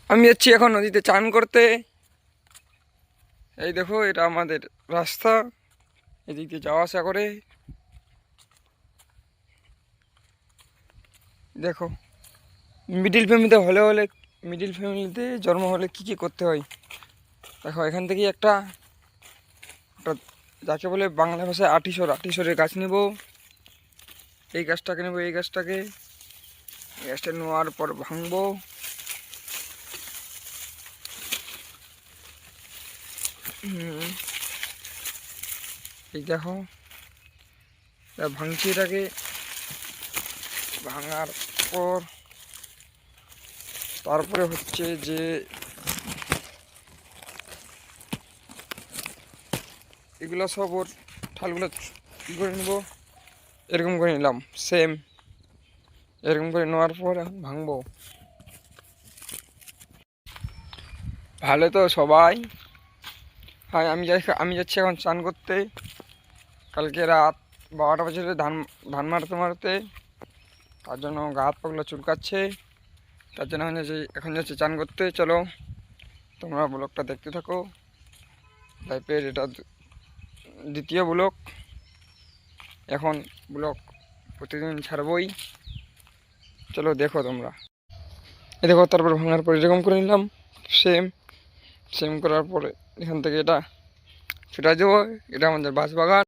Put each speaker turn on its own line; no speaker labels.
আমি যাচ্ছি এখন নদীতে চান করতে। এই দেখো, এটা আমাদের রাস্তা, এদিক দিয়ে যাওয়া আসা করে। দেখো, মিডিল ফ্যামিলিতে জন্ম হলে কি কি করতে হয়। দেখো, এখান থেকেই একটা যাকে বলে বাংলা ভাষায় আটিশরের গাছ নেব। এই গাছটাকে নেবো, এই গাছটা নেওয়ার পর ভাঙবো। এই দেখো, ভাঙছি এটাকে। ভাঙার পর তারপরে হচ্ছে যে এগুলো সব ওর ঠালগুলো কী করে নেবো, এরকম করে নিলাম। এরকম করে নেওয়ার পর এখন ভাঙবো। ভালো তো সবাই? হ্যাঁ, আমি যাচ্ছি এখন স্নান করতে। কালকে রাত 12টা বাজে ধান মারতে তার জন্য গা হাত পাগুলো চুলকাচ্ছে। তার জন্য এখন যাচ্ছি চান করতে। চলো তোমরা ব্লগটা দেখতে থাকো। লাইফের এটা দ্বিতীয় ব্লগ। এখন ব্লগ প্রতিদিন ছাড়বই। চলো দেখো তোমরা। এই দেখো, তারপর ভাঙার পর এরকম করে নিলাম। সেম করার পরে এখান থেকে এটা ছুটা দেবো। এটা আমাদের বাঁশবাগান।